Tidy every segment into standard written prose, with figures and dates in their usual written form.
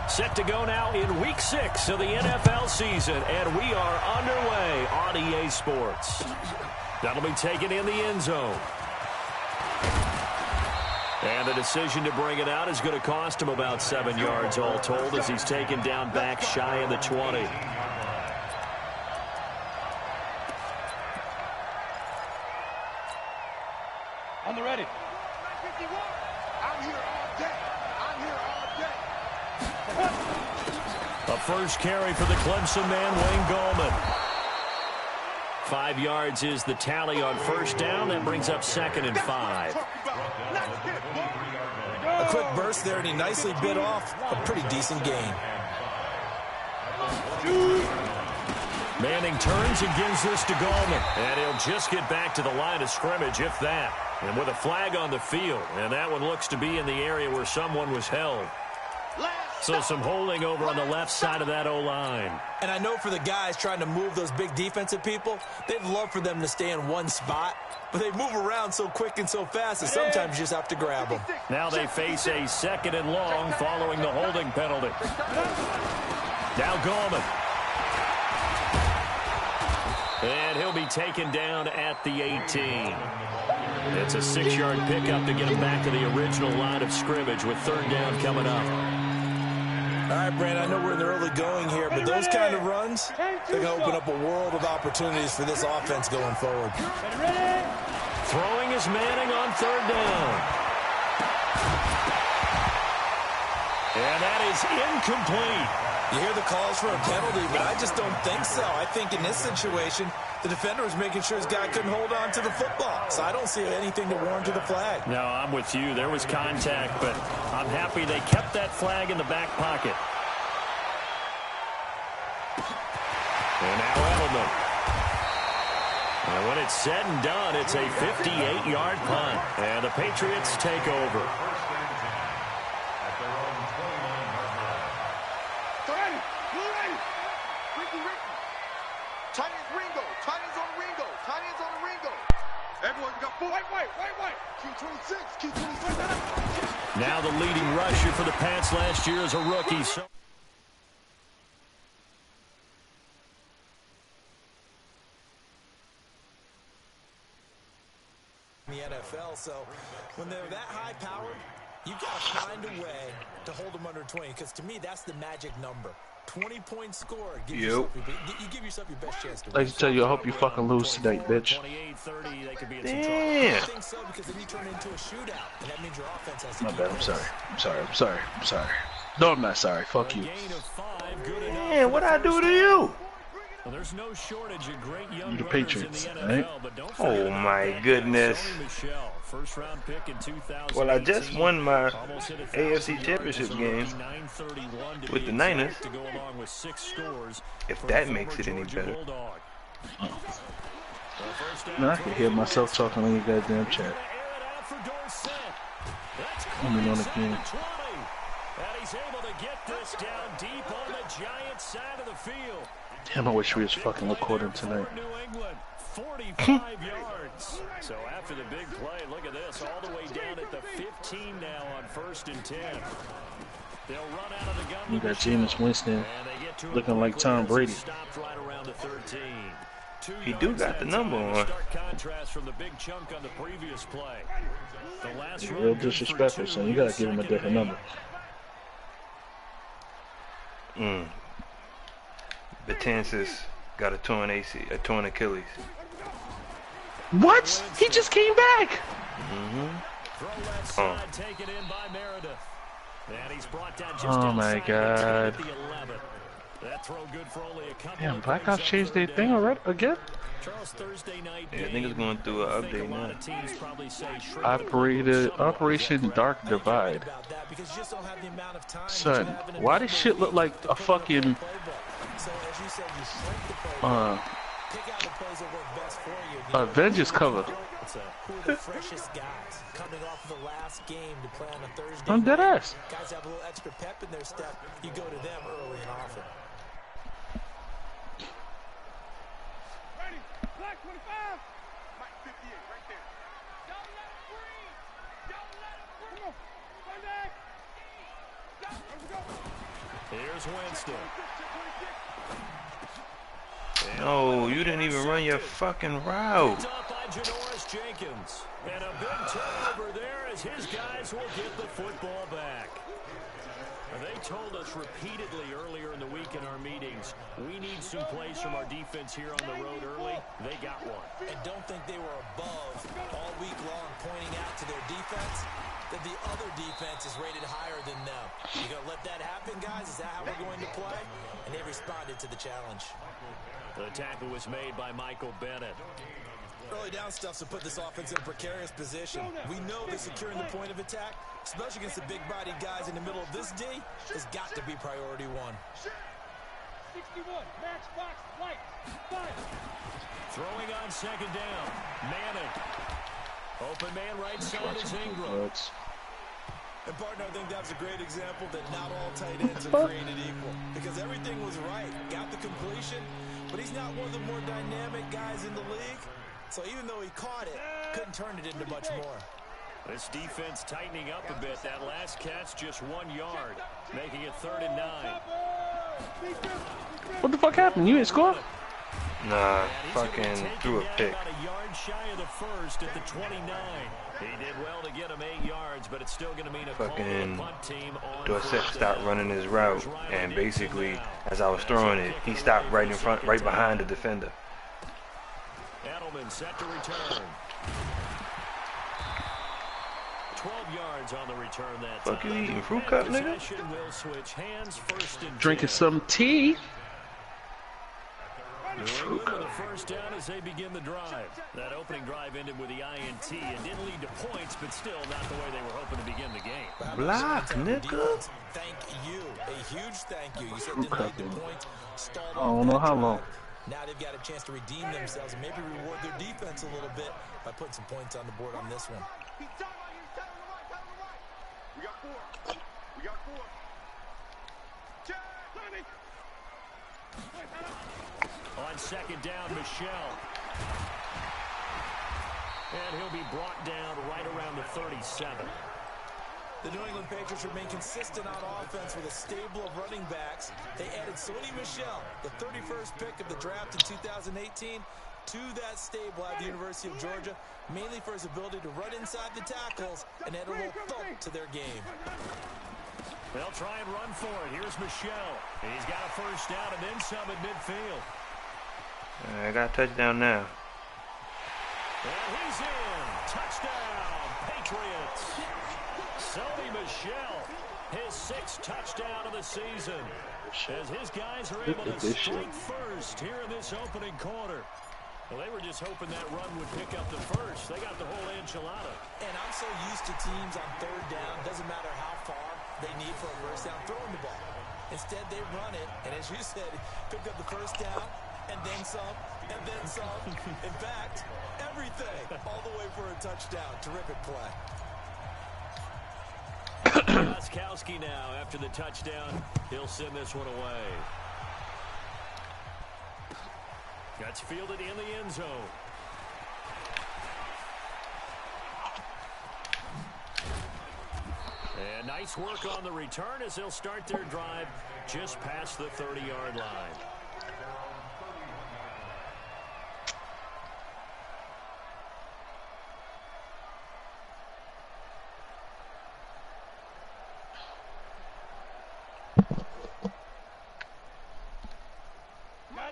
Set to go now in Week 6 of the NFL season, and we are underway on EA Sports. That'll be taken in the end zone. And the decision to bring it out is going to cost him about 7 yards all told as he's taken down back shy of the 20. On the ready. I'm here all day. I'm here all day. A first carry for the Clemson man, Wayne Gallman. 5 yards is the tally on first down. That brings up 2nd and 5. A quick burst there, and he nicely bit off a pretty decent gain. Manning turns and gives this to Gallman. And he'll just get back to the line of scrimmage, if that. And with a flag on the field. And that one looks to be in the area where someone was held. So some holding over on the left side of that O-line. And I know for the guys trying to move those big defensive people, they'd love for them to stay in one spot. But they move around so quick and so fast that sometimes you just have to grab them. Now they face a 2nd and long following the holding penalty. Now Gallman. And he'll be taken down at the 18. It's a 6-yard pickup to get him back to the original line of scrimmage with 3rd down coming up. All right, Brandon, I know we're in the early going here, but those kind of runs, they're going to open up a world of opportunities for this offense going forward. Throwing is Manning on 3rd down. And that is incomplete. You hear the calls for a penalty, but I just don't think so. I think in this situation, the defender was making sure his guy couldn't hold on to the football. So I don't see anything to warrant to the flag. No, I'm with you. There was contact, but I'm happy they kept that flag in the back pocket. And now Edelman. And when it's said and done, it's a 58-yard punt. And the Patriots take over. Now the leading rusher for the Pats last year is a rookie. In the NFL, so when they're that high-powered, you got to find a way to hold them under 20, because to me, that's the magic number. 20-point score. You give yourself your best chance to win. Like to tell you, I hope you fucking lose tonight, bitch. Damn. My bad. I'm sorry. No, I'm not sorry. Fuck you. Man, what'd I do to you? Well, there's no shortage of great young you the Patriots, right? Oh my goodness. Well, I just won my AFC Championship game with the Niners. If that makes it any better. No, I can hear myself talking on your goddamn chat. I mean on the game. And he's able to get this down deep on the Giants side of the field. Damn, I wish we was fucking recording tonight. 45 yards. So after the big play, look at this, all the way down at the 15 now on 1st and 10. They'll run out of the gun. You got Jameis Winston looking like Tom Brady. Right around the 13. He do got the number on. Contrast from the big chunk on the previous play. The last Real disrespectful, son. You gotta give him a different number. Betances got a torn Achilles. What? He just came back. Oh my God. Damn, Black Ops changed their thing already again? Yeah, I think it's going through an update now. Operation Dark Divide. Son, why does shit look like a fucking Avengers cover? I'm dead ass. Guys have a little extra pep in their step. You go to them early and often. Ready, black 25. Mike 58, right there. Don't let him breathe. Don't let him breathe. Come on, run back. Here we go. Here's Winston. No, you didn't even run your fucking route. Up by Janoris Jenkins. And a big turnover there as his guys will get the football back. They told us repeatedly earlier in the week in our meetings, we need some plays from our defense here on the road early. They got one. And don't think they were above all week long pointing out to their defense that the other defense is rated higher than them. You gonna let that happen, guys? Is that how we're going to play? And they responded to the challenge. The tackle was made by Michael Bennett. Early down stuff's to put this offense in a precarious position. We know that securing the point of attack, especially against the big-bodied guys in the middle of this D, has got to be priority one. 61, match box, light, fire. Throwing on second down. Manning. Open man right side is Ingram. And, partner, I think that was a great example that not all tight ends are created equal. Because everything was right. Got the completion, but he's not one of the more dynamic guys in the league. So even though he caught it, couldn't turn it into much more. This defense tightening up a bit. That last catch just 1 yard, making it 3rd and 9. What the fuck happened? You didn't score? Nah, fucking threw a pick. About a yard shy of the first at the 29. He did well to get him 8 yards, but it's still going to mean a fucking punt team on Dorset stopped running his route, and basically, as I was throwing it, he stopped right in front, right behind the defender. Edelman set to return. 12 yards on the return that time. Fuck you eating fruit cup, nigga? Will switch hands, 1st and Drinking 10. some tea. New England with a first down as they begin the drive. That opening drive ended with the INT and didn't lead to points, but still not the way they were hoping to begin the game. Block, nigga. Thank you. A huge thank you. You said didn't lead to points. I don't know how long. Now they've got a chance to redeem themselves and maybe reward their defense a little bit by putting some points on the board on this one. He's tell him right. We got 4. We got 4. Check. On second down, Michelle. And he'll be brought down right around the 37. The New England Patriots remain consistent on offense with a stable of running backs. They added Sony Michel, the 31st pick of the draft in 2018, to that stable at the University of Georgia, mainly for his ability to run inside the tackles and add a little thump to their game. They'll try and run for it. Here's Michel. He's got a first down and then some at midfield. I got a touchdown now. And he's in. Touchdown, Patriots. Sony Michel, his 6th touchdown of the season. As his guys are able to strike first here in this opening quarter. Well, they were just hoping that run would pick up the first. They got the whole enchilada. And I'm so used to teams on 3rd down, doesn't matter how far they need for a first down, throwing the ball. Instead, they run it, and as you said, picked up the first down, and then some, and then some. In fact, everything, all the way for a touchdown. Terrific play. Gostkowski now, after the touchdown, he'll send this one away. That's fielded in the end zone. And nice work on the return as they'll start their drive just past the 30-yard line.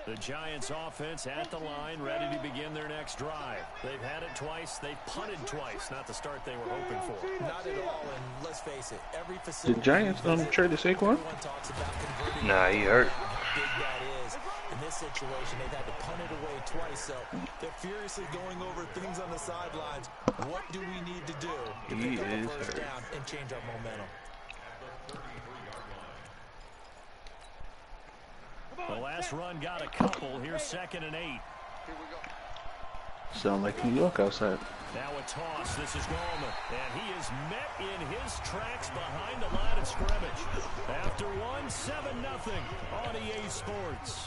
The Giants offense at the line, ready to begin their next drive. They've had it twice. They've punted twice. Not the start they were hoping for. Not at all, and let's face it, every facility... The Giants trade the Saquon? Nah, he hurt. How big that is. In this situation, they've had to punt it away twice, so they're furiously going over things on the sidelines. What do we need to do to pick up a first down and change our momentum? The last run got a couple. Here's 2nd and 8. Sound like New York outside. Now a toss. This is Gallman. And he is met in his tracks behind the line of scrimmage. After one, 7-0 on EA Sports.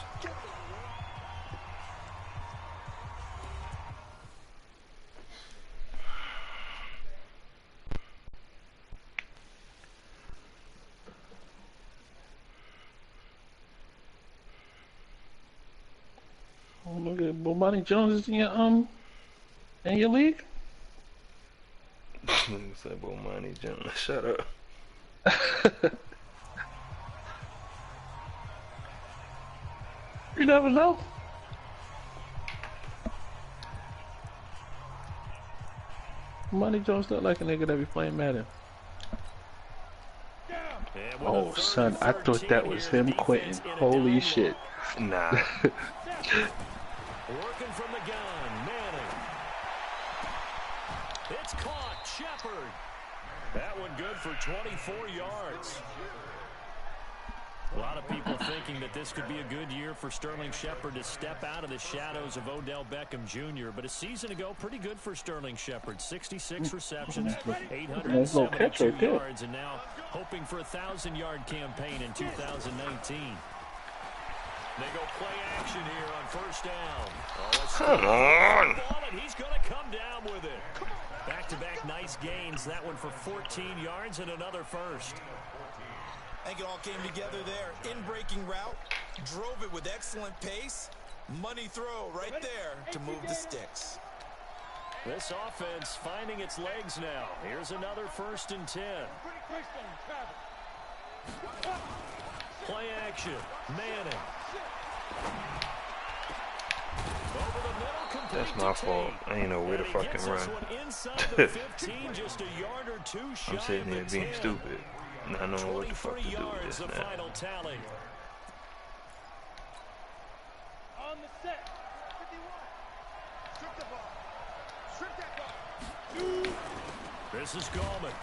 Bomani Jones is in your league? Said Bomani Jones. Shut up. You never know. Bomani Jones look like a nigga that be playing Madden. Oh, son, I thought that was him quitting. Holy shit. Nah. Working from the gun, Manning. It's caught, Shepard. That one good for 24 yards. A lot of people thinking that this could be a good year for Sterling Shepard to step out of the shadows of Odell Beckham Jr. But a season ago, pretty good for Sterling Shepard. 66 receptions, 872 yards, and now hoping for a 1,000-yard campaign in 2019. They go play action here on first down. Come on. And he's going to come down with it. Back-to-back nice gains. That one for 14 yards and another first. I think it all came together there. In-breaking route, drove it with excellent pace. Money throw right there to move the sticks. This offense finding its legs now. Here's another 1st and 10. Play action. Manning. Over the middle, complete. That's my fault. I ain't know where to fucking run. I'm sitting here being stupid. Not knowing what the fuck to do with this, man. On the set. 51. Strip that ball. This is Gallman.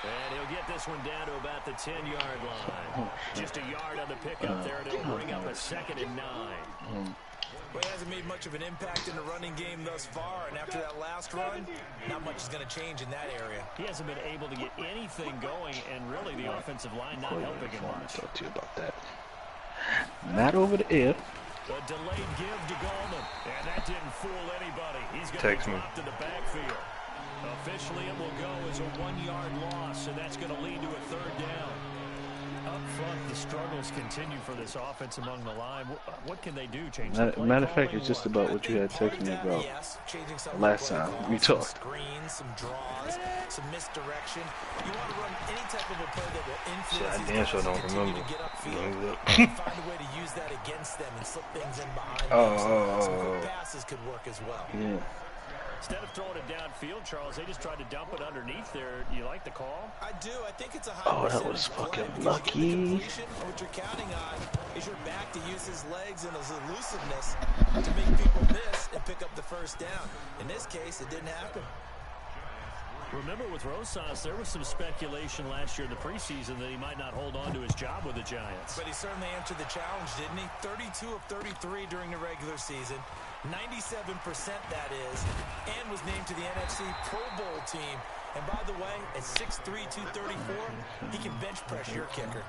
And he'll get this one down to about the 10-yard line. Just a yard on the pickup there, and it'll bring up a 2nd and 9. Well, he hasn't made much of an impact in the running game thus far, and after that last run, not much is going to change in that area. He hasn't been able to get anything going, and really the offensive line not helping him much. Talk to you about that. Not over the air. A delayed give to Gallman, and that didn't fool anybody. He's going to be dropped to the backfield. Officially, it will go as a 1-yard loss, and that's going to lead to a 3rd down. Up front, the struggles continue for this offense among the line. What can they do? Change the play? Matter of fact, it's just about what you had texted me about last time we talked. Screens, some draws, some misdirection. You want to run any type of a play that will influence I damn sure don't remember. Find a way to use that against them and slip things in behind them. Some quick passes could work as well. Yeah. Instead of throwing it downfield, Charles, they just tried to dump it underneath there. You like the call? I do. I think it's a high that was fucking lucky. What you're counting on is your back to use his legs and his elusiveness to make people miss and pick up the 1st down. In this case, it didn't happen. Remember with Rosas, there was some speculation last year in the preseason that he might not hold on to his job with the Giants. But he certainly answered the challenge, didn't he? 32 of 33 during the regular season. 97% that is, and was named to the NFC Pro Bowl team. And by the way, at 6'3", 234, he can bench press your kicker.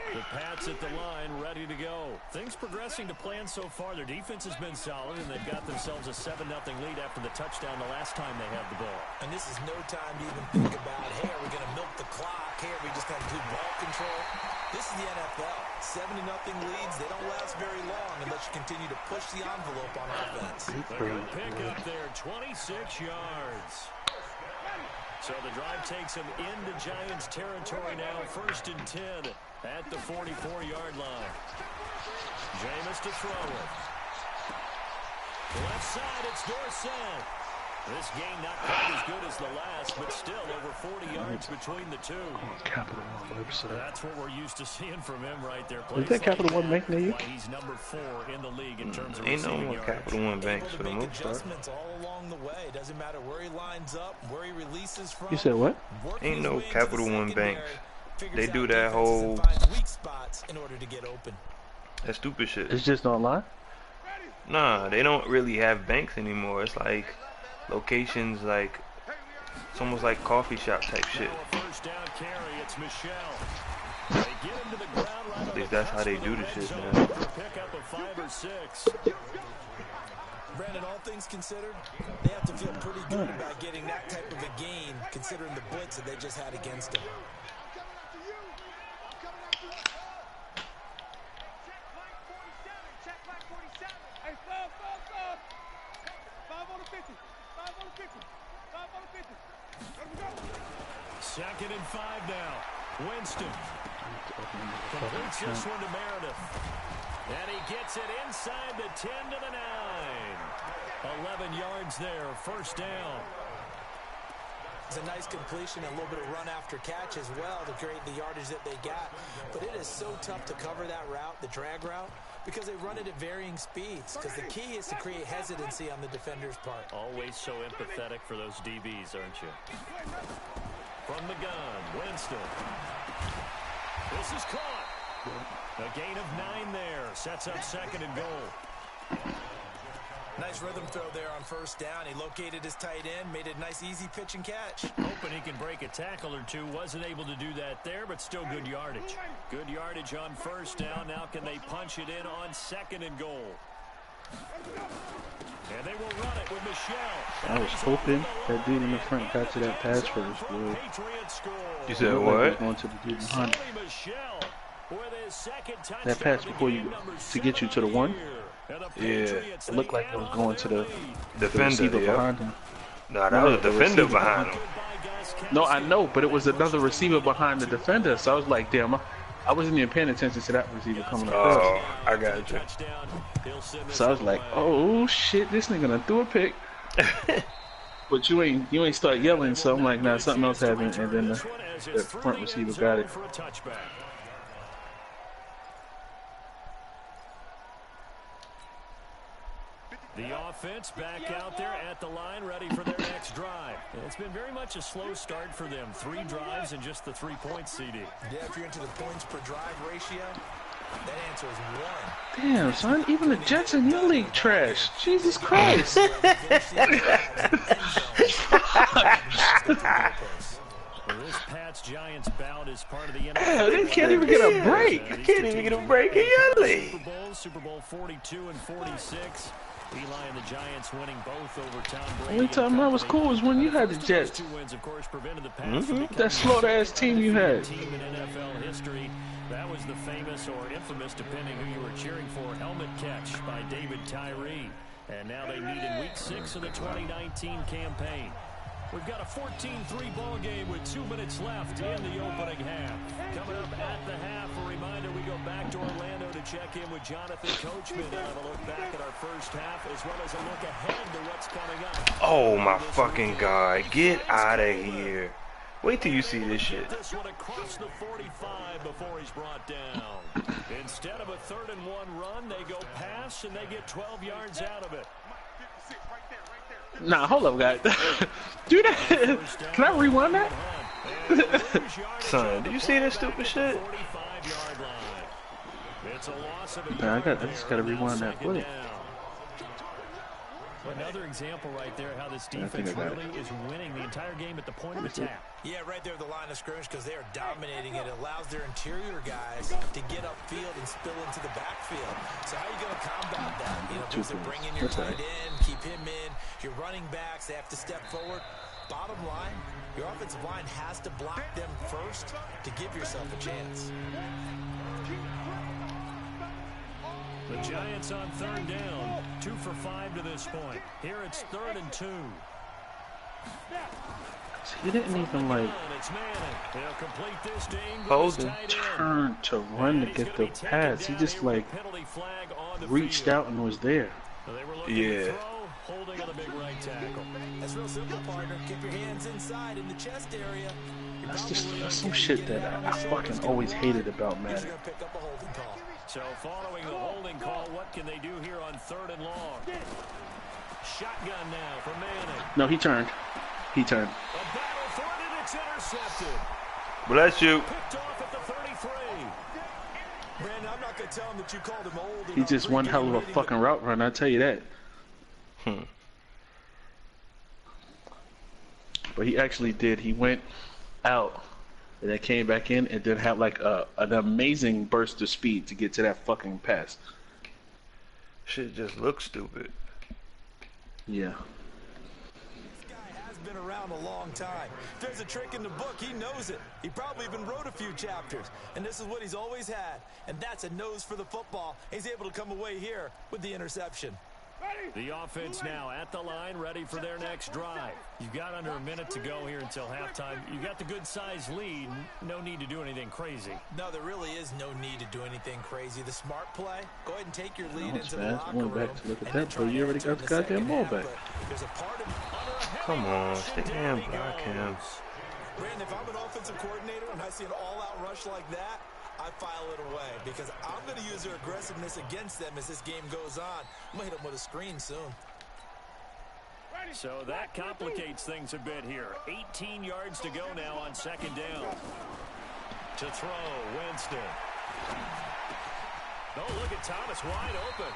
The Pats at the line, ready to go. Things progressing to plan so far. Their defense has been solid, and they've got themselves a 7-0 lead after the touchdown the last time they had the ball. And this is no time to even think about, hey, are we going to milk the clock? Hey, are we just going to do ball control? This is the NFL. 7-0 leads, they don't last very long unless you continue to push the envelope on offense. A good pickup there, 26 yards. So the drive takes them into Giants territory now, 1st and 10 at the 44-yard line. Jameis to throw it. Left side, it's Dorsett. This game not quite as good as the last, but still over 40 yards between the two. Capital One website. That's what we're used to seeing from him right there. Is that Capital One Bank near you? He's number 4 in the league in terms of ain't no receiving more yards. Capital One banks for the most part. Adjustments all along the way. Doesn't matter where he lines up, where he releases from. You said what? Ain't no Capital One banks. They do that whole weak spots in order to get open. that stupid shit. It's just online? Nah, they don't really have banks anymore. It's like locations, like it's almost like coffee shop type shit. First down carry, it's Michelle. They get him to the ground right At least that's how they do the shit, man. Pick up a 5 or 6. Brandon, all things considered, they have to feel pretty good about getting that type of a gain, considering the blitz that they just had against them. Second and 5 now. Winston completes this one to Meredith. And he gets it inside the 10 to the 9. 11 yards there, first down. It's a nice completion and a little bit of run after catch as well to create the yardage that they got. But it is so tough to cover that route, the drag route, because they run it at varying speeds. Because the key is to create hesitancy on the defender's part. Always so empathetic for those DBs, aren't you? From the gun, Winston. This is caught. A gain of 9 there. Sets up second and goal. Nice rhythm throw there on first down. He located his tight end, made it a nice easy pitch and catch. Hoping he can break a tackle or two. Wasn't able to do that there, but still good yardage. Good yardage on first down. Now can they punch it in on second and goal? And they will run it with Michelle. I was hoping that dude in the front got to that pass first, bro. You said what? Going to the dude behind. That pass before you to get you to the 1. Yeah, it looked like it was going to the defender behind him. No, that was a defender behind him. No, I know, but it was another receiver behind the defender. So I was like, damn, I wasn't even paying attention to that receiver coming across. Oh, I got you. So I was like, oh shit, this nigga done threw a pick. But you ain't start yelling, so I'm like, nah, something else happened, and then the front receiver got it. The offense back out there at the line, ready for their next drive. And it's been very much a slow start for them. 3 drives and just the 3 points, CD. Yeah, if you're into the points per drive ratio, that answer is 1. Damn, son, even the Jets in your league trash. Jesus Christ. This Pats Giants bout is part of the NFL. They can't even get a break. Can't even get a break in your league. Super Bowl 42 and 46. Eli and the Giants winning both over Tom Brady. Only time I was cool was when you had the Jets. 2 wins, of course, prevented the Pats That slow-ass team you had. Team in NFL history. That was the famous or infamous, depending who you were cheering for, helmet catch by David Tyree. And now they meet in Week 6 of the 2019 campaign. We've got a 14-3 ball game with 2 minutes left in the opening half. Coming up at the half, a reminder we go back to Orlando to check in with Jonathan Coachman. We'll have a look back at our first half as well as a look ahead to what's coming up. Oh my fucking God. Get out of here. Wait till you see this shit. This one across the 45 before he's brought down. Instead of a 3rd and 1 run, they go pass and they get 12 yards out of it. Nah, hold up, guys. Do that. Can I rewind that? Son, do you see this stupid shit? Nah, I just gotta rewind that play. Another example right there how this defense really is winning the entire game at the point of attack. Yeah, right there at the line of scrimmage because they are dominating it. It allows their interior guys to get upfield and spill into the backfield. So how are you going to combat that? You know, because they bring in your tight end, keep him in. Your running backs, they have to step forward. Bottom line, your offensive line has to block them first to give yourself a chance. The Giants on 3rd down, 2 for 5 to this point. Here it's 3rd and 2. He didn't even like Holden turn to run to get the pass. He just like reached out and was there. Yeah. Holding on the big right tackle. That's real simple, partner. Keep your hands inside in the chest area. That's some shit that I fucking always hated about Madden. So following the holding call, what can they do here on 3rd and long? Shotgun now from Manning. No, he turned. He turned. A battle for it, and it's intercepted. Bless you. Picked off at the 33. Brandon, I'm not going to tell him that you called him old. He's just one hell of a fucking route run, I tell you that. But he actually did. He went out and then came back in and then had like an amazing burst of speed to get to that fucking pass. Shit just looks stupid. Yeah. This guy has been around a long time. If there's a trick in the book, he knows it. He probably even wrote a few chapters. And this is what he's always had. And that's a nose for the football. He's able to come away here with the interception. The offense now at the line, ready for their next drive. You've got under a minute to go here until halftime. You got the good-sized lead. No need to do anything crazy. No, there really is no need to do anything crazy. The smart play, go ahead and take your lead into the fast. locker Went room. back to look at that, but you already got the goddamn ball back. There's a part of Come on, stay and block him. Brandon, if I'm an offensive coordinator and I see an all-out rush like that, I file it away because I'm going to use their aggressiveness against them as this game goes on. I'm going to hit them with a screen soon. So that complicates things a bit here. 18 yards to go now on second down. To throw, Winston. Oh, look at Thomas wide open.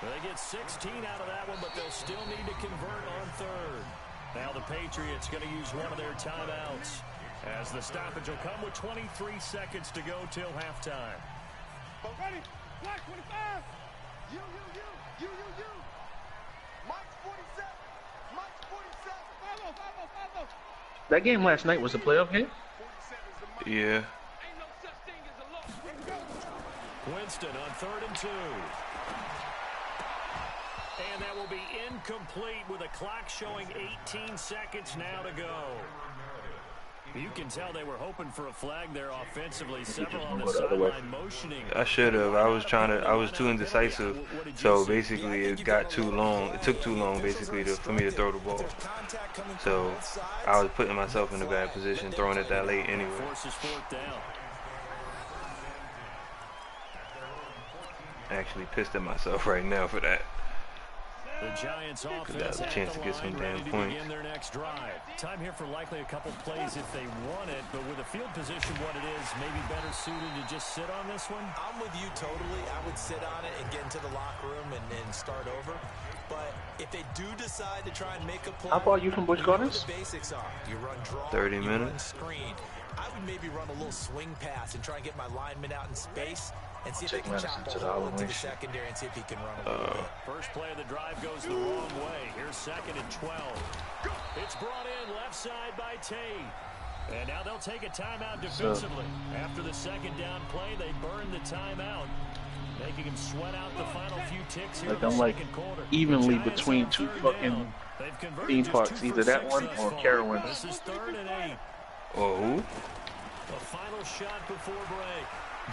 They get 16 out of that one, but they'll still need to convert on third. Now the Patriots going to use one of their timeouts, as the stoppage will come with 23 seconds to go till halftime. Ready? Black 25. You. Mike's 47. Mike's 47. Follow. That game last night was a playoff game? Yeah. Ain't no such thing as a loss. Winston on 3rd and 2. And that will be incomplete with a clock showing 18 seconds now to go. You can tell they were hoping for a flag there offensively. Several on the sideline motioning. I should have. I was too indecisive. So basically it got too long. It took too long basically for me to throw the ball. So I was putting myself in a bad position throwing it that late anyway. Forces 4th down. Actually pissed at myself right now for that. The Giants offense a chance to get some damn points. Begin their next drive. Time here for likely a couple plays if they want it, but with the field position what it is, maybe better suited to just sit on this one. I'm with you totally. I would sit on it and get into the locker room and start over. But if they do decide to try and make a play, How far are you from Busch Gardens? The basics are you run draw, 30 you minutes. Run screen. I would maybe run a little swing pass and try and get my lineman out in space and see if they can chop a hole into the secondary and see if he can run a little bit. First play of the drive goes the wrong way. Here's 2nd and 12. It's brought in left side by Tate. And now they'll take a timeout defensively. After the second down play, they burn the timeout, making him sweat out the final few ticks here in the second quarter. Evenly between two fucking theme parks, either that one or Carowinds. This is 3rd and 8. Oh. The final shot before break.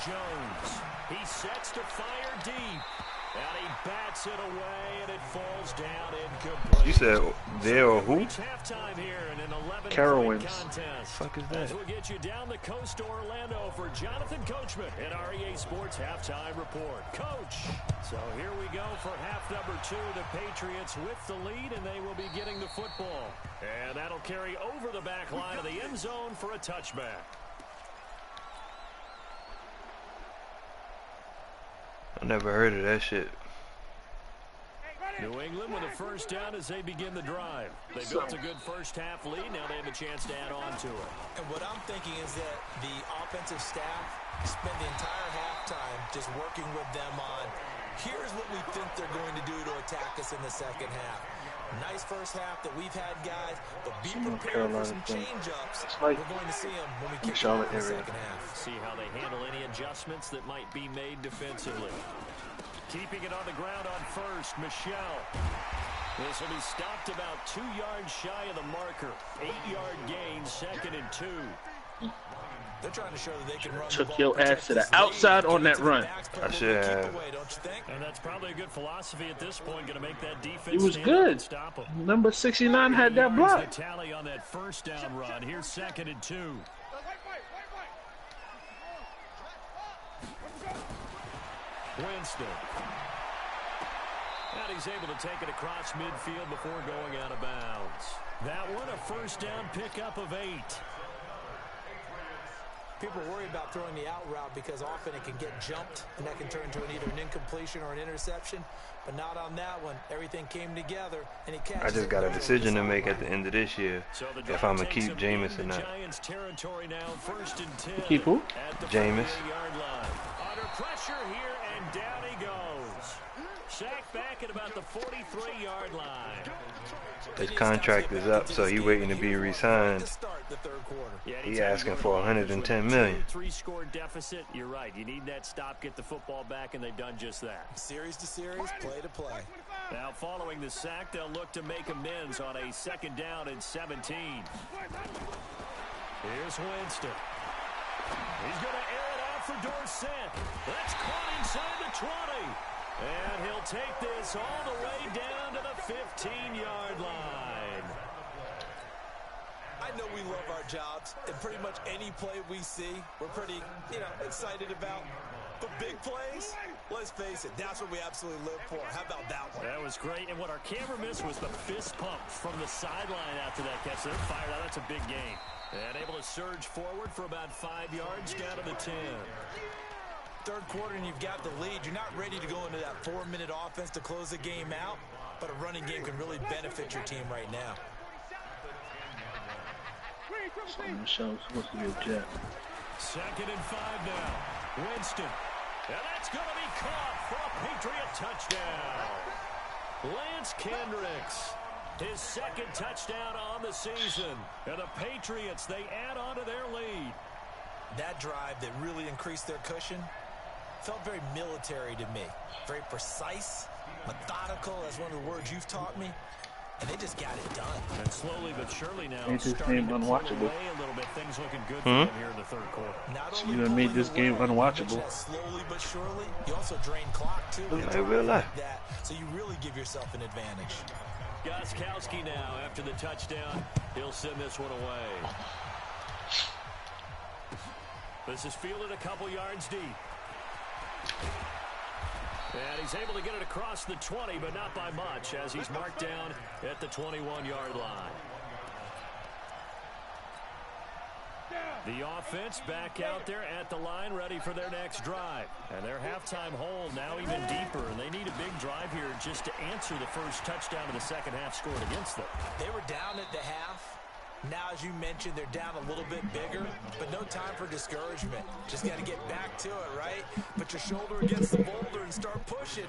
Jones. He sets to fire deep. And he bats it away, and it falls down incomplete. You said there or who? Halftime here in an 11-point The contest. fuck is that? We'll get you down the coast to Orlando for Jonathan Coachman at REA Sports Halftime Report. Coach. So here we go for half number 2. The Patriots with the lead, and they will be getting the football. And that'll carry over the back line of the end zone for a touchback. I never heard of that shit. New England with a first down as they begin the drive. They built a good first half lead. Now they have a chance to add on to it. And what I'm thinking is that the offensive staff spent the entire halftime just working with them on, here's what we think they're going to do to attack us in the second half. Nice first half that we've had, guys, but be prepared for some change-ups. We're going to see them when we kick off the second half. See how they handle any adjustments that might be made defensively. Keeping it on the ground on first, Michelle. This will be stopped about 2 yards shy of the marker. 8-yard gain, 2nd and 2. They're trying to show that they can run. Took your ass to the outside on that run. I should have. And that's probably a good philosophy at this point. Going to make that defense. It was good. Number 69 had that block. The tally on that first down run. Here's 2nd and 2. Winston. And he's able to take it across midfield before going out of bounds. That one, a first down pickup of 8. People worry about throwing the out route because often it can get jumped, and that can turn into either an incompletion or an interception. But not on that one. Everything came together, and he catches. I just got a decision to make at the end of this year if I'm going to keep Jameis or not. Keep who? Jameis. Under pressure here, and down he goes. Sacked back at about the 43-yard line. His contract is up, so he waiting to be re-signed. He asking for $110 million. 3-score deficit. You're right. You need that stop, get the football back, and they've done just that. Series to series, play to play. Now following the sack, they'll look to make amends on a 2nd down and 17. Here's Winston. He's going to air it out for Dorsett. That's caught inside the 20. And he'll take this all the way down to the 15-yard line. I know we love our jobs, and pretty much any play we see, we're pretty, excited about. But big plays, let's face it, that's what we absolutely live for. How about that one? That was great, and what our camera missed was the fist pump from the sideline after that catch. They're fired out. That's a big gain. And able to surge forward for about 5 yards down to the 10. Third quarter and you've got the lead. You're not ready to go into that 4-minute offense to close the game out, but a running game can really benefit your team right now. Michelle's supposed to be a jet. 2nd and 5 now. Winston. And that's going to be caught for a Patriot touchdown. Lance Kendricks. His 2nd touchdown on the season. And the Patriots, they add on to their lead. That drive that really increased their cushion felt very military to me. Very precise, methodical, that's one of the words you've taught me. And they just got it done. And slowly but surely now, Made this starting game to unwatchable. pull away a little bit. Things looking good for them here in the 3rd quarter. So you done made this game unwatchable. Slowly but surely, you also drain clock too. Real life. That, so you really give yourself an advantage. Gostkowski now after the touchdown. He'll send this one away. This is fielded a couple yards deep. And he's able to get it across the 20, but not by much, as he's marked down at the 21-yard line. The offense back out there at the line, ready for their next drive. And their halftime hole now even deeper, and they need a big drive here just to answer the first touchdown of the 2nd half scored against them. They were down at the half. Now, as you mentioned, they're down a little bit bigger, but no time for discouragement. Just got to get back to it, right? Put your shoulder against the boulder and start pushing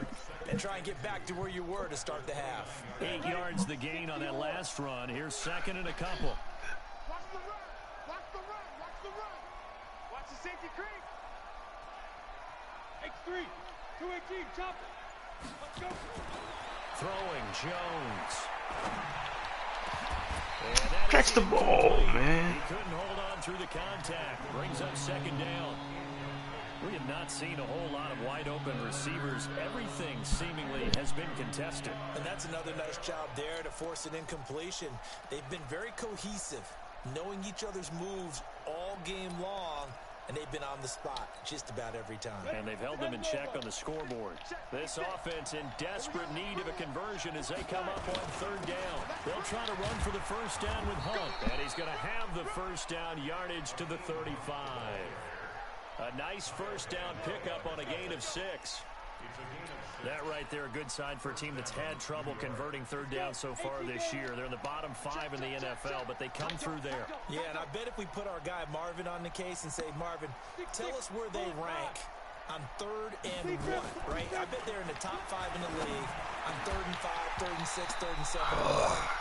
and try and get back to where you were to start the half. 8 yards the gain on that last run. Here's 2nd and a couple. Watch the run. Watch the run. Watch the run. Watch the safety creep. X3. 218. Chop it. Let's go. Throwing Jones. Catch the ball, man. He couldn't hold on through the contact. Brings up 2nd down. We have not seen a whole lot of wide open receivers. Everything seemingly has been contested. And that's another nice job there to force an incompletion. They've been very cohesive, knowing each other's moves all game long, and they've been on the spot just about every time. And they've held them in check on the scoreboard. This offense in desperate need of a conversion as they come up on 3rd down. They'll try to run for the 1st down with Hunt. And he's going to have the 1st down yardage to the 35. A nice 1st down pickup on a gain of 6. That right there, a good sign for a team that's had trouble converting 3rd down so far this year. They're in the bottom 5 in the NFL, but they come through there. Yeah, and I bet if we put our guy Marvin on the case and say, Marvin, tell us where they rank on 3rd and 1, right? I bet they're in the top 5 in the league on 3rd and 5, 3rd and 6, 3rd and 7,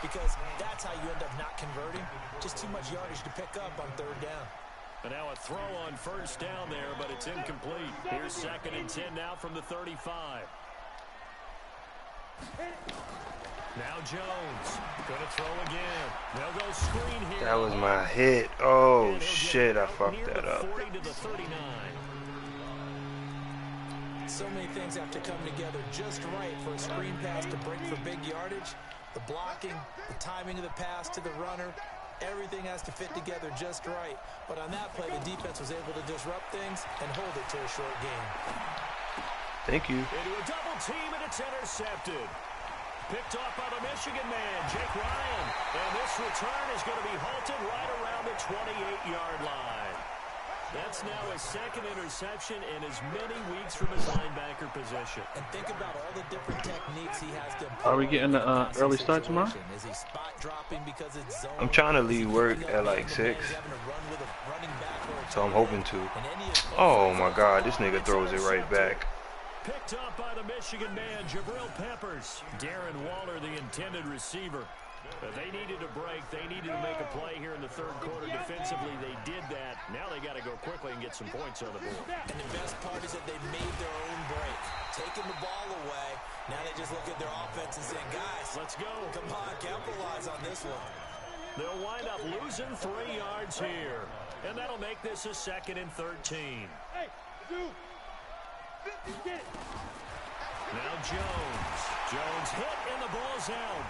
because that's how you end up not converting. Just too much yardage to pick up on 3rd down. And now a throw on 1st down there, but it's incomplete. Here's 2nd and 10 now from the 35. Now Jones going to throw again. They'll go screen here. That was my hit. Oh, shit, I fucked that up. 40 to the 39. So many things have to come together just right for a screen pass to break for big yardage. The blocking, the timing of the pass to the runner, everything has to fit together just right. But on that play, the defense was able to disrupt things and hold it to a short game. Thank you. Into a double team, and it's intercepted. Picked off by the Michigan man, Jake Ryan. And this return is going to be halted right around the 28-yard line. That's now his 2nd interception in as many weeks from his linebacker position. And think about all the different techniques he has to. Are we getting the early start tomorrow? Is he spot dropping because it's zone? I'm trying to leave work at like 6, so I'm hoping to. Oh my God, this nigga throws it right back. Picked up by the Michigan man, Jabril Peppers. Darren Waller, the intended receiver. They needed a break. They needed to make a play here in the third quarter. Defensively, they did that. Now they got to go quickly and get some points on the board. And the best part is that they made their own break. Taking the ball away. Now they just look at their offense and say, guys, let's go. Come on, capitalize on this one. They'll wind up losing 3 yards here. And that'll make this a 2nd and 13. Hey, dude. Get it. Now Jones. Jones hit and the ball's out.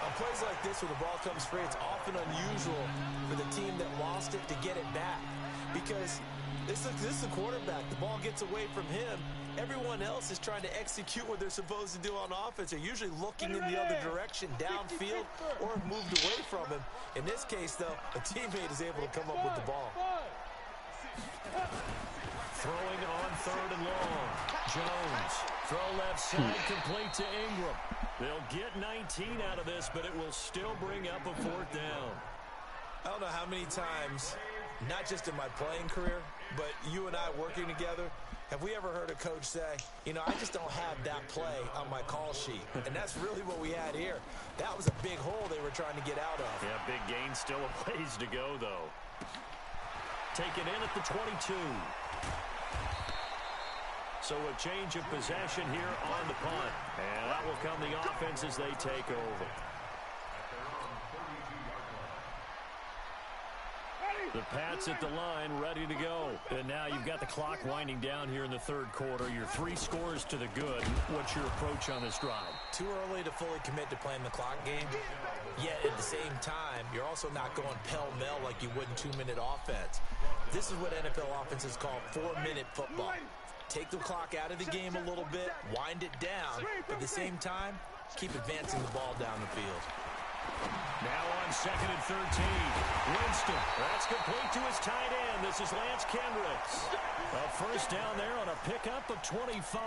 On plays like this where the ball comes free, it's often unusual for the team that lost it to get it back. Because this is the quarterback. The ball gets away from him. Everyone else is trying to execute what they're supposed to do on offense. They're usually looking in the other direction, downfield, or moved away from him. In this case, though, a teammate is able to come up with the ball. Throwing on 3rd and long. Jones. Throw left side, complete to Ingram. They'll get 19 out of this, but it will still bring up a 4th down. I don't know how many times, not just in my playing career, but you and I working together, have we ever heard a coach say, you know, I just don't have that play on my call sheet. And that's really what we had here. That was a big hole they were trying to get out of. Yeah, big gain, still a ways to go, though. Taken in at the 22. So a change of possession here on the punt. And that will come the offense as they take over. The Pats at the line, ready to go. And now you've got the clock winding down here in the third quarter. You're 3 scores to the good. What's your approach on this drive? Too early to fully commit to playing the clock game. Yet at the same time, you're also not going pell-mell like you would in 2-minute offense. This is what NFL offenses call 4-minute football. Take the clock out of the game a little bit, wind it down, but at the same time, keep advancing the ball down the field. Now on 2nd and 13. Winston. That's complete to his tight end. This is Lance Kendricks. A 1st down there on a pickup of 25.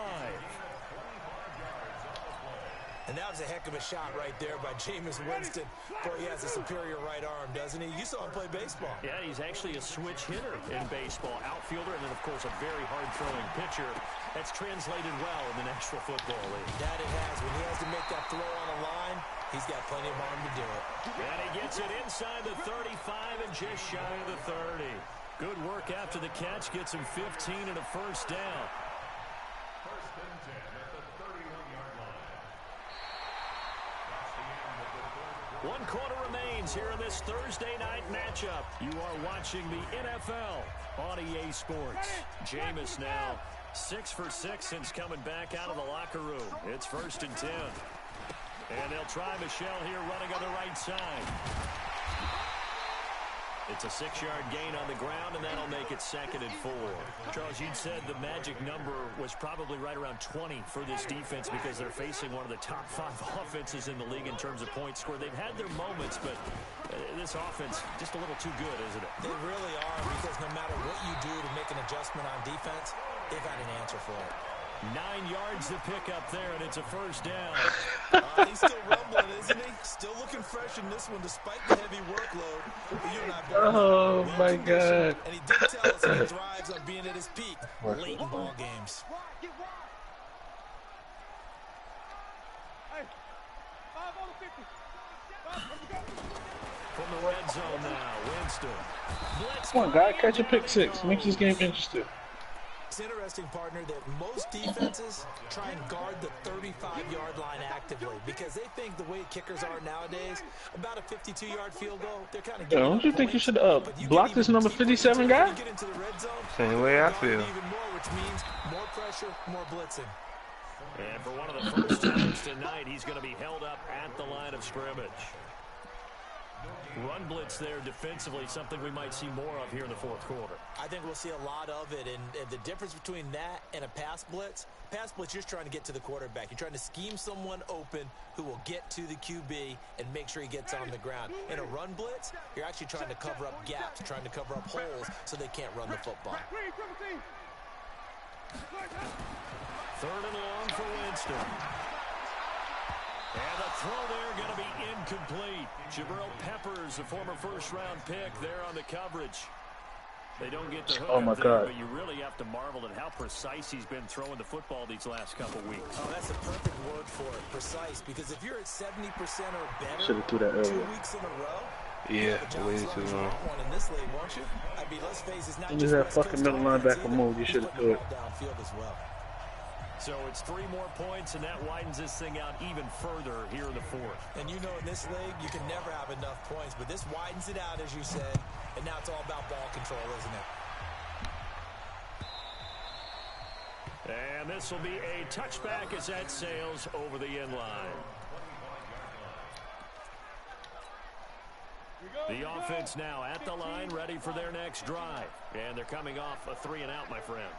And that was a heck of a shot right there by Jameis Winston. Boy, he has a superior right arm, doesn't he? You saw him play baseball. Yeah, he's actually a switch hitter in baseball. Outfielder, and then, of course, a very hard-throwing pitcher. That's translated well in the National Football League. That it has. When he has to make that throw on a line, he's got plenty of arm to do it. And he gets it inside the 35 and just shy of the 30. Good work after the catch. Gets him 15 and a 1st down. 1 quarter remains here in this Thursday night matchup. You are watching the NFL on EA Sports. Jameis now 6 for 6 since coming back out of the locker room. It's 1st and 10. And they'll try Michelle here running on the right side. It's a 6-yard gain on the ground, and that'll make it 2nd and 4. Charles, you'd said the magic number was probably right around 20 for this defense because they're facing one of the top 5 offenses in the league in terms of points scored. They've had their moments, but this offense just a little too good, isn't it? They really are, because no matter what you do to make an adjustment on defense, they've got an answer for it. 9 yards to pick up there, and it's a 1st down. He's still rumbling, isn't he? Still looking fresh in this one, despite the heavy workload. Oh, my God. And he did tell us he thrives on being at his peak late in ball games. Hey, 5 on the 50. From the red zone now, Winston. Blitz. Come on, guy, catch a pick 6. Makes this game interesting. It's interesting, partner, that most defenses try and guard the 35-yard line actively because they think the way kickers are nowadays, about a 52-yard field goal, they're kind of getting don't you think you should block this number 57 guy? Same way I feel. Even more, which means more pressure, more blitzing. And for one of the first times tonight, he's going to be held up at the line of scrimmage. Run blitz there defensively, something we might see more of here in the fourth quarter. I think we'll see a lot of it, and the difference between that and a pass blitz, you're just trying to get to the quarterback. You're trying to scheme someone open who will get to the QB and make sure he gets on the ground. In a run blitz, you're actually trying to cover up gaps, trying to cover up holes so they can't run the football. 3rd and long for Winston. And the throw there going to be incomplete. Jabril Peppers, a former first-round pick, there on the coverage. They don't get the hook Oh my up there, God. but you really have to marvel at how precise he's been throwing the football these last couple weeks. Oh, that's a perfect word for it, precise. Because if you're at 70% or better Should have threw that 2 earlier. weeks in a row, Yeah, way too long. one in this league, won't you? I mean, let's face it, it's not When just that West fucking Coast middle offense linebacker either. move, you He's should have putting threw the it. ball downfield as well. So it's 3 more points, and that widens this thing out even further here in the 4th. And you know in this league, you can never have enough points, but this widens it out, as you said, and now it's all about ball control, isn't it? And this will be a touchback as that sails over the end line. The offense now at the line, ready for their next drive. And they're coming off a 3-and-out, my friend.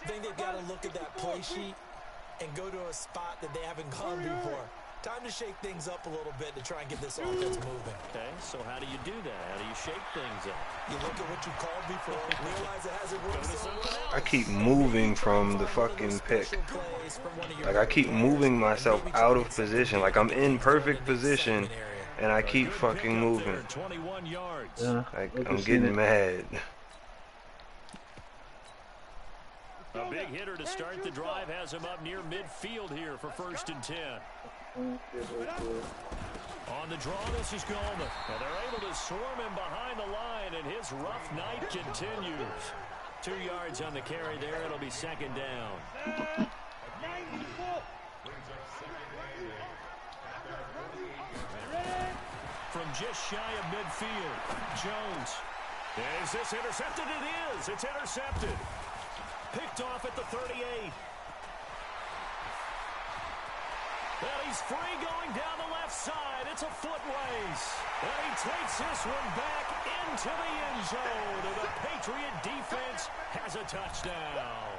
I think they've got to look at that play sheet and go to a spot that they haven't gone before. Time to shake things up a little bit to try and get this offense moving. Okay, so how do you do that? How do you shake things up? You look at what you called before, realize it hasn't worked so well. I keep moving from the fucking pick. Like, I keep moving myself out of position. Like, I'm in perfect position, and I keep fucking moving. 21 yards. Yeah, Like, I'm getting mad. A big hitter to start the drive has him up near midfield here for 1st and 10. On the draw, this is Goldman. And they're able to swarm him behind the line, and his rough night continues. 2 yards on the carry there. It'll be 2nd down. From just shy of midfield, Jones. Is this intercepted? It is. It's intercepted. Picked off at the 38. Well, he's free going down the left side. It's a foot race. And he takes this one back into the end zone. And the Patriot defense has a touchdown.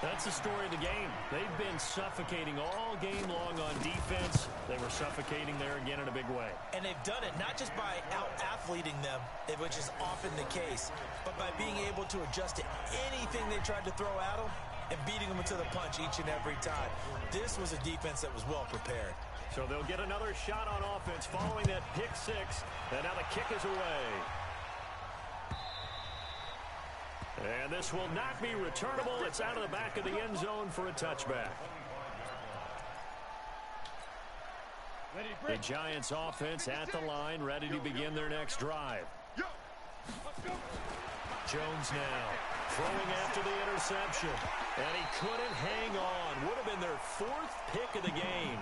That's the story of the game. They've been suffocating all game long on defense. They were suffocating there again in a big way. And they've done it not just by out-athleting them, which is often the case, but by being able to adjust to anything they tried to throw at them and beating them to the punch each and every time. This was a defense that was well prepared. So they'll get another shot on offense following that pick 6. And now the kick is away. And this will not be returnable. It's out of the back of the end zone for a touchback. The Giants offense at the line, ready to begin their next drive. Jones now throwing after the interception. And he couldn't hang on. Would have been their 4th pick of the game.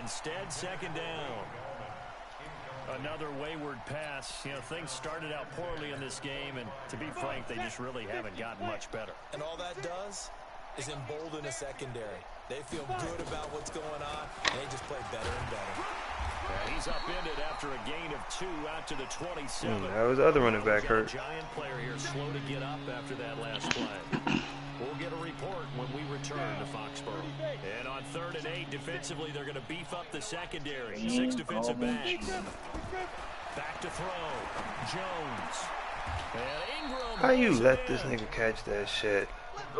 Instead, 2nd down. Another wayward pass. You know, things started out poorly in this game, and to be frank, they just really haven't gotten much better. And all that does is embolden a secondary. They feel good about what's going on, and they just play better and better. And he's upended after a gain of 2 out to the 27. That was the other running back hurt. Giant player here slow to get up after that last play. We'll get a report when we return to Foxborough. And on 3rd and 8, defensively, they're going to beef up the secondary. 6 defensive backs. Back to throw. Jones. And Ingram. How you let this nigga catch that shit?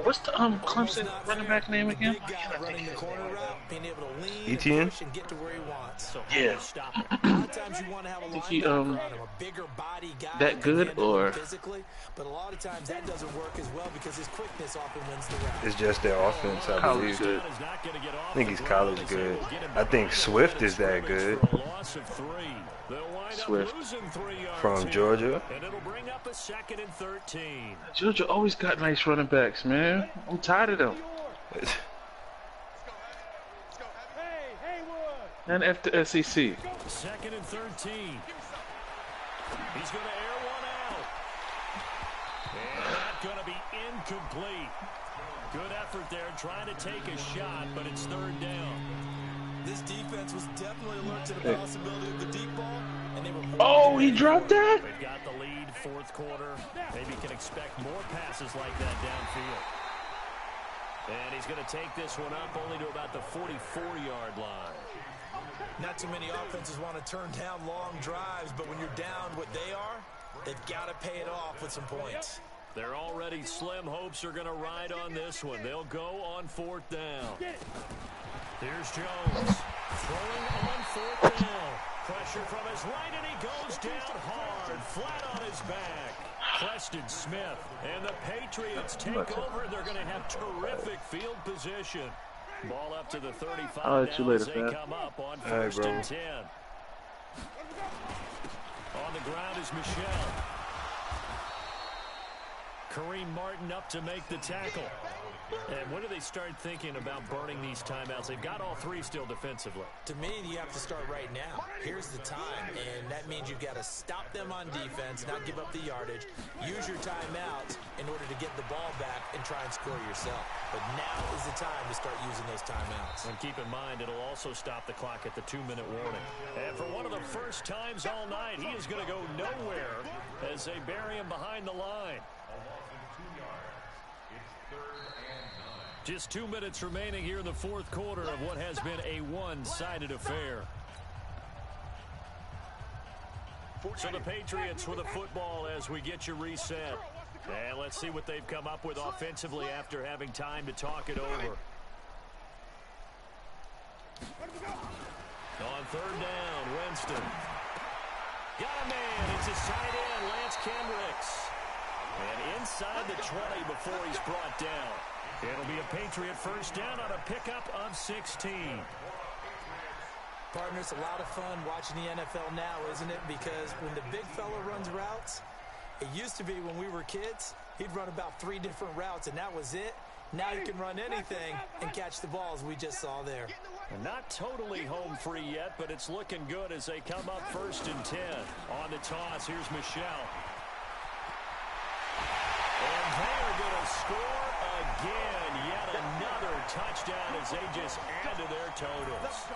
What's the Clemson running back name again? Running the corner route, being able to lean Etienne? and push and get to where he wants. So Yeah. stop it. A lot of times you want to have a Think he, linebacker on him, a bigger body guy that good, can handle him or- physically, but a lot of times that doesn't work as well because his quickness often wins the route. It's just their offense, I College believe. good. I think he's college good. I think Swift is that good. Swift. From Georgia. And it'll bring up a 2nd and 13. Georgia always got nice running backs, man. I'm tired of them. And after SEC. 2nd and 13. He's going to air one out. And that's going to be incomplete. Good effort there trying to take a shot, but it's 3rd down. This defense was definitely alert to the possibility of the deep ball, and they were Oh, he dropped that? They've got the lead, 4th quarter. Maybe can expect more passes like that downfield. And he's going to take this one up only to about the 44-yard line. Not too many offenses want to turn down long drives, but when you're down what they are, they've got to pay it off with some points. Their already slim hopes are going to ride on this one. They'll go on 4th down. Here's Jones throwing on 4th down. Pressure from his right, and he goes goes down hard, flat on his back. Preston Smith, and the Patriots take over. They're going to have terrific field position. Ball up to the 35 I'll let you now later, as they man. come up on first and 10. On the ground is Michelle. Kareem Martin up to make the tackle. And when do they start thinking about burning these timeouts? They've got all three still defensively. To me, you have to start right now. Here's the time, and that means you've got to stop them on defense, not give up the yardage, use your timeouts in order to get the ball back and try and score yourself. But now is the time to start using those timeouts. And keep in mind, it'll also stop the clock at the 2-minute warning. And for one of the first times all night, he is going to go nowhere as they bury him behind the line. Just 2 minutes remaining here in the fourth quarter of what has been a one-sided affair. So the Patriots with a football as we get you reset. And let's see what they've come up with offensively after having time to talk it over. On third down, Winston. Got a man. It's his tight end, Lance Kendricks. And inside the 20 before he's brought down. It'll be a Patriot first down on a pickup of 16. Partner, it's a lot of fun watching the NFL now, isn't it? Because when the big fella runs routes, it used to be when we were kids, he'd run about 3 different routes, and that was it. Now you can run anything and catch the balls we just saw there. And not totally home free yet, but it's looking good as they come up first and 10. On the toss, here's Michelle. And they are going to score again. Yet another touchdown as they just add to their totals.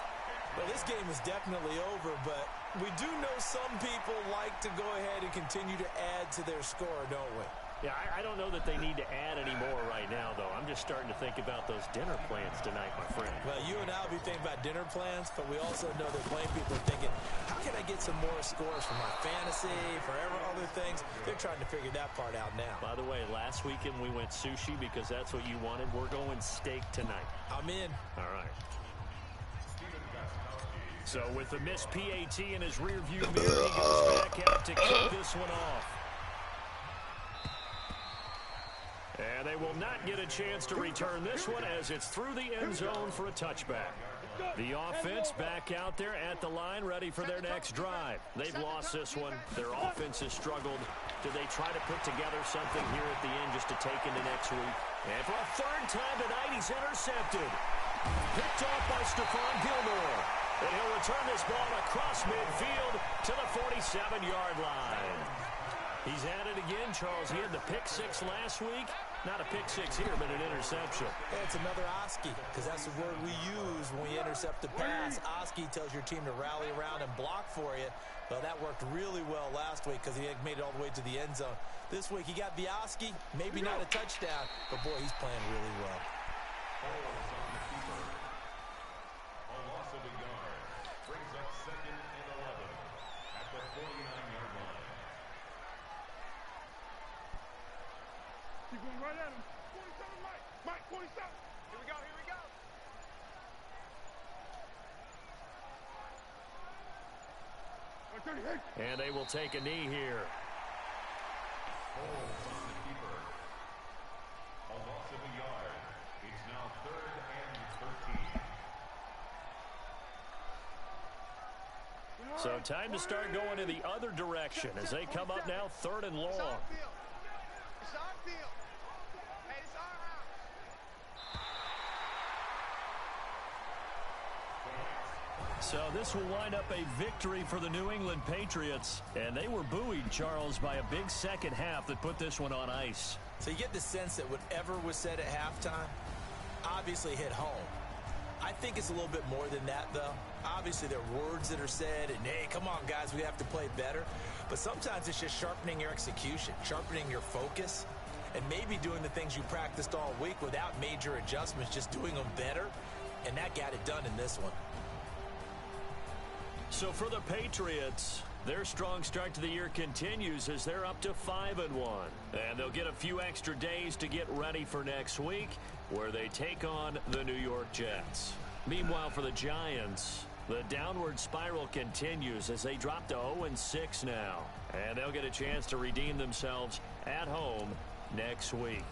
Well, this game is definitely over, but we do know some people like to go ahead and continue to add to their score, don't we? Yeah, I don't know that they need to add any more right now, though. I'm just starting to think about those dinner plans tonight, my friend. Well, you and I will be thinking about dinner plans, but we also know that playing people are thinking, how can I get some more scores for my fantasy, for other things? They're trying to figure that part out now. By the way, last weekend we went sushi because that's what you wanted. We're going steak tonight. I'm in. All right. So with the missed PAT in his rearview mirror, he goes back out to kick this one off. And they will not get a chance to return this one as it's through the end zone for a touchback. The offense back out there at the line, ready for their next drive. They've lost this one. Their offense has struggled. Do they try to put together something here at the end just to take into next week? And for a third time tonight, he's intercepted. Picked off by Stephon Gilmore. And he'll return this ball across midfield to the 47-yard line. He's at it again, Charles. He had the pick six last week. Not a pick six here, but an interception. Yeah, it's another Oski, because that's the word we use when we intercept the pass. Oski tells your team to rally around and block for you. Well, that worked really well last week because he made it all the way to the end zone. This week he got the Oski, maybe not a touchdown, but boy, he's playing really well. Keep going right at him. 47, Mike. Mike, 47. Here we go, here we go. And they will take a knee here. A loss of a yard. It's now 3rd and 13. So time to start going in the other direction as they come up now 3rd and long. It's our field. Hey, it's our house. So this will wind up a victory for the New England Patriots. And they were buoyed, Charles, by a big second half that put this one on ice. So you get the sense that whatever was said at halftime obviously hit home. I think it's a little bit more than that, though. Obviously, there are words that are said, and, hey, come on, guys, we have to play better. But sometimes it's just sharpening your execution, sharpening your focus, and maybe doing the things you practiced all week without major adjustments, just doing them better, and that got it done in this one. So for the Patriots, their strong start to the year continues as they're up to 5-1. And they'll get a few extra days to get ready for next week, where they take on the New York Jets. Meanwhile, for the Giants, The downward spiral continues as they drop to 0-6 now. And they'll get a chance to redeem themselves at home next week.